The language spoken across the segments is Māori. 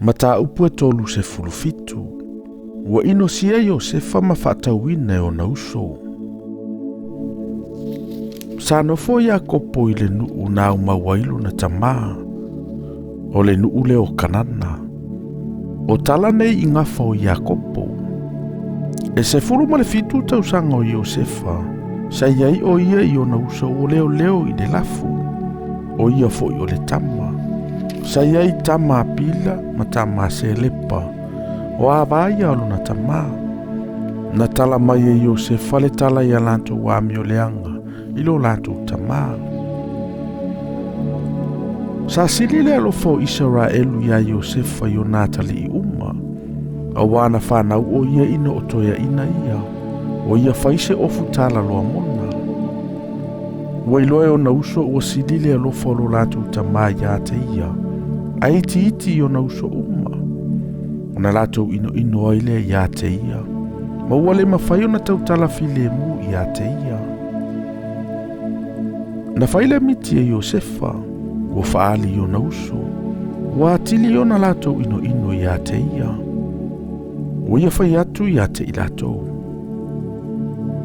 Mata upu tolu se fulufitu. Wa ino sia Iosefa ma Faitauina e ona uso. Sa nofo Iakopo i le nuu na umawailu na tamaa. O le nuu le o kanana. O tala nei i ngafa o Iakopo. E se fulu ma le fitu tausanga o Iosefa. Sa iai o ia i ona uso o leo i le lafu. O ia fo i o le tama. Sa iai tama pila ma tama se lepa. O avaia o luna tama. Na tala mai e Iosefa le tala ia lanto wa mi o leanga. Ilo lanto tama. Sa silile alofo Israelu ia Iosefa i o natali i uma. A wana whanau o ia ina o toia ina ia. O ia faise ofu tala loa mona. Wailoe o na uso o silile alofo lo lanto tama ia te ia. Aiti iti o na uso uma. O na lato ino aile ia te ia. Ma wale mawhai o na tautala file mu ia te ia. Na whaile miti e Iosefa. Wa faali o na uso. Wa atili o na lato ino ia te ia. O ia whai atu ia te ilato.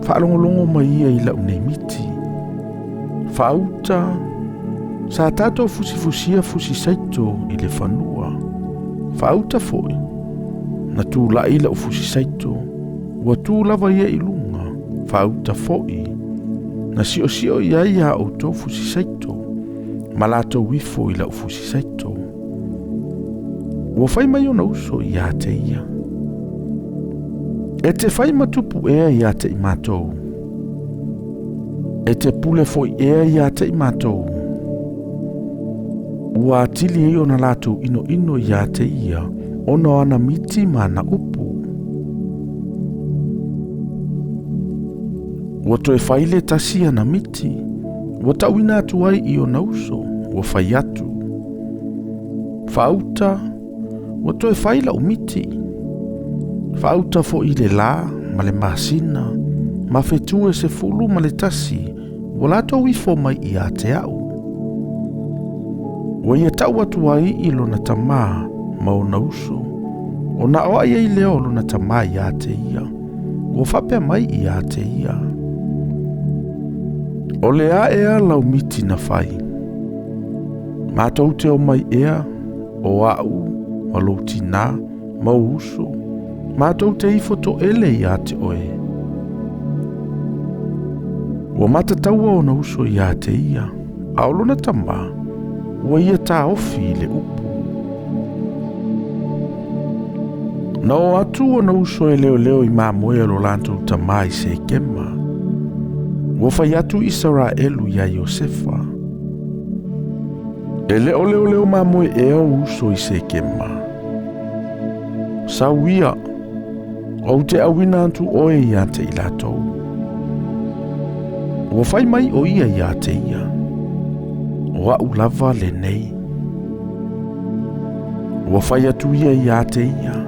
Whaalongolongo mai ia ila unei miti. Whaauta. Sa tato fusifusia fusi saito i le whanua. Whaauta foi. Na tū la ila o fusi saito. Wa tū lava ia ilunga. Whaauta foi. Na sio ia o tō fusi saito. Malato wifo ila o fusi saito. Wa whai mai o na uso ia te ia. E te whai matupu ea ia te i mātou. E te pule foi ea ia te i mātou. Ua atili e o na lato ino ia te ia. Ono ana miti mana upu. Ua toe whaile tasia na miti. Ua tauina atu ai i o na uso. Ua whai atu. Whauta. Ua toe whaila o miti. Whauta fo i le la. Ma le masina. Ma whetue se fulu ma le tasi. Ua lato wifo mai i a te au. Ua ia tau atu ai i lo na tamaa. Ma o na uso. O na oa ia i leo lo na tamaa i a te ia. Ua whapea mai i a te ia. O le a ea lau miti na whai. Mātou te o mai ea, o au, ma lo tina, ma uso. Mātou te ifo to ele i a te oe. Ua matataua o na uso i a te ia. Aolo na tama, ua ia tā ofi le upu. Na o atu o na uso e leo i māmoe lo lantou tamai se kema. Ua whai atu Israelu ia Iosefa. E leo māmoe e o uso i se kema. Sauia, o te awina antu oe ia te ilatou. Ua whai mai o ia te ia. Ua ulava le nei. Ua whai atu ia te ia.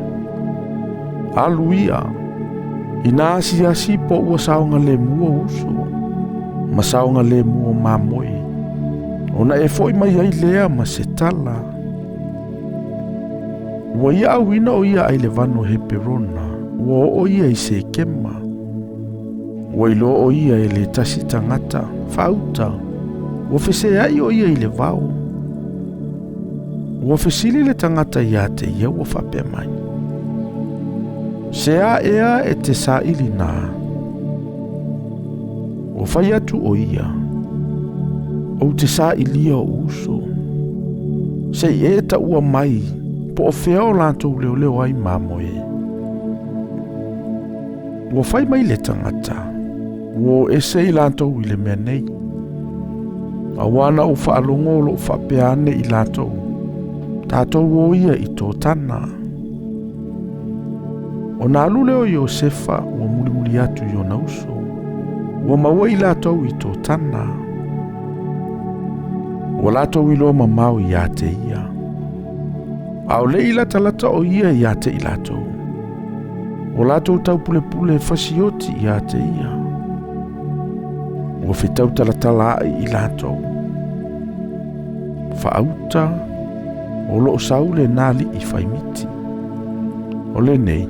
Aluia. Ina asi po ua saonga le mua uso. Ma saonga le mua māmoe. Ona e foi mai ai lea ma se tala. Ua ia awina o ia ai le vano he perona. Ua o ia i se kema. Ua ilo o ia e le tasi tangata. Whauta. Ua whese ai o ia i le vau. Ua whesili le tangata ia te ia ua whapea mai. Se a ea e te sa ili nā. Ua whai atu o ia. O te sa ilia o uso. Se e ta ua mai. Po o whea o lantou leo ai māmoe. Ua whai mai le tangata. Ua e se i lantou i le mea nei. Awana o whaalongo lo whapeane i lantou. Tātou o ia i tō tana. O nā lule o Iosefa ua mulimuli atu i o na uso. Ua maua i lantou i tō tana. Ua lantou i lo mamau i a te ia. Ao le ila talata o ia i a te i lantou. O lantou tau pule fasioti i a te ia. Ua whetau talatala i lantou. Whaauta. o loo sau le nā li'i faimiti. O le nei,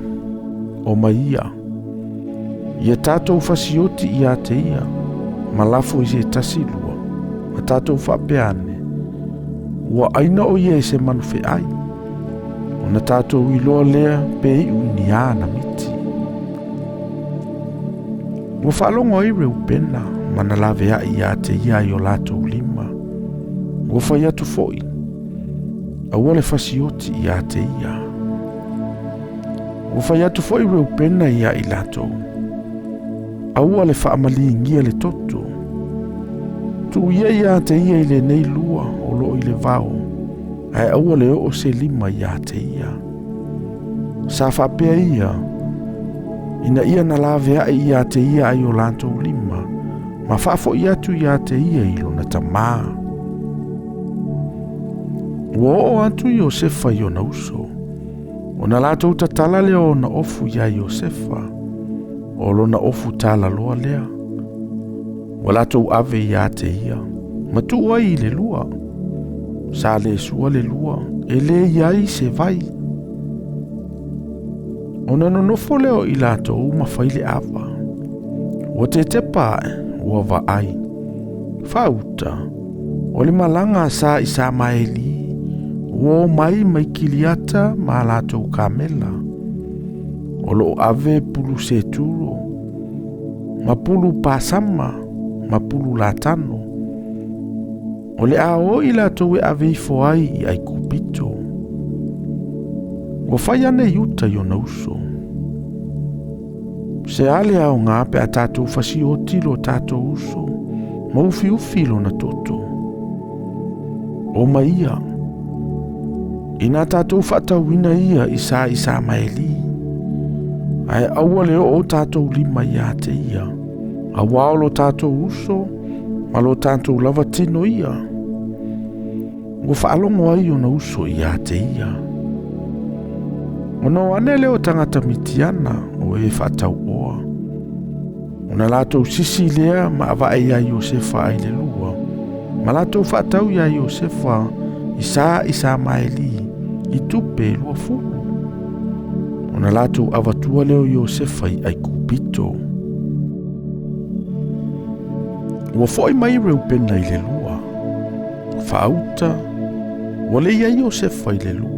o maia, ia tātou fasioti i a te ia, ma lafo i se tasi lua, ma tātou whapeane, ua aina o ia se manu ai, o na tātou i loa lea pe i uni ana miti. Ua whaalongo i reu pena, ma na lavea i a te ia i o lātou lima, ua whai atu foi, a ua le fasioti i a te ia. Ua whai atu foi reu pena i a i lātou, a ua le whaamali ngia le toto, tu ia i a te ia i le nei lua o lo i le vau, ai a ua le o se lima i a te ia. Sa whapea ia, ina ia na lavea i a te ia ai o lātou lima, ma whafo i atu i a te ia i lo na tamaa. Ua o atu i o sefa i o na uso, o na lātou tatala leo na ofu ia i o sefa, o lo na ofu tala loa lea. Ua lātou ave i a te ia, ma tu ai i le lua, sa le sua le lua, e le iai se vai. O na nonofo leo i lātou ma whaile awa. Ua te tepae, ua wa ai. Whauta, o le malanga sa i sa maeli, ua mai mai kiliata ma lātou kamela. O lo ave pulu se turo, ma pulu pasama, ma pulu latano. O le ao i lātou e ave i foai i ai kupito. Ua whai ane iuta i o na uso. Se ale au ngā pe a tātou fasioti lo tātou uso, ma ufi ufi lo na toto. O maia, i nā tātou whatauina ia i sa maeli. Ai aua leo o tātou lima i a te ia, a wao lo tātou uso, ma lo tātou lava tino ia. Ua whaalongo ai o na uso i a te ia. Ono ane leo tangata mitiana o e whatau oa. Ona lātou sisi lea ma awa e a Iosefa ai le lua. Ma lātou whatau i a Iosefa i sa maeli i tupe lua fulu. Ona lātou awatua leo Iosefa i ai kupito. Ua foi mai reu pena i le lua. Whauta, ua le ia Iosefa i le lua.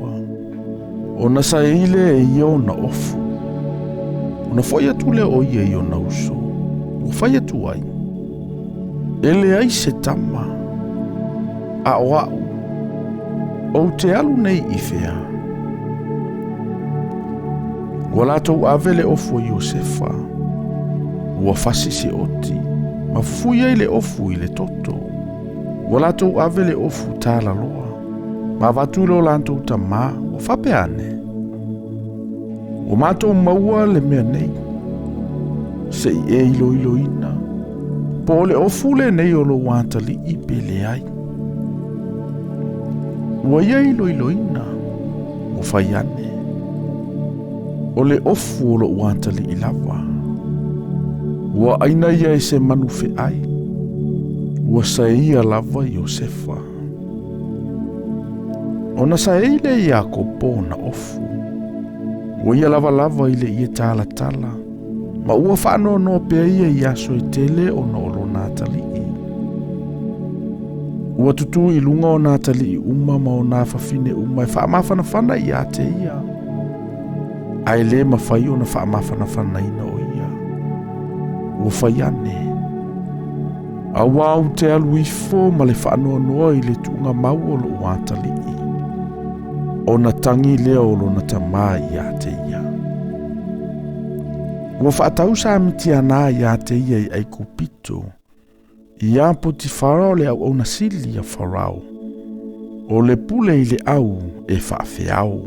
Ona sa eile e ia o na ofu. Ona foi atu le o ia i o na uso. O fai atu ai. Ele ai se tama. A o au. O te alu nei i fea. Ua lātou ave le ofu i Iosefa. Ua fasi se oti. Ma fuia i le ofu i le toto. Ua lātou ave le ofu tāla loa. Ma vatu lo lātou tama. O whapeane. O mātou maua le mea nei. Se i e ilo ina. Po le ofu le nei o lo wātali i pele ai. Ua ia ilo ina. O whaiane. O le ofu o lo wātali i lava. Ua aina ia e se manu ai. Ua sa ia lava Iosefa. Ona sa eile i a kopo na ofu. Ua ia lava i le ia tala. Ma ua whaano no pea ia i aso i tele o no olo nātali i. Ua tutu i lunga o nātali i uma ma o nā whawhine uma e whaamawhanawhana i a te ia. Ai le ma whai o na whaamawhanawhana ina o ia. Ua whai ane. A wau te alu i fo ma le whaanoa noa i le tuunga mau o lo wātali i. O na tangi leo lo na tamā i a te ia. Ua whaatau sa amiti ana i a te ia i ai kupito. I a Potifara o le au na sili a Farao. O le pule i le au e whaafeau.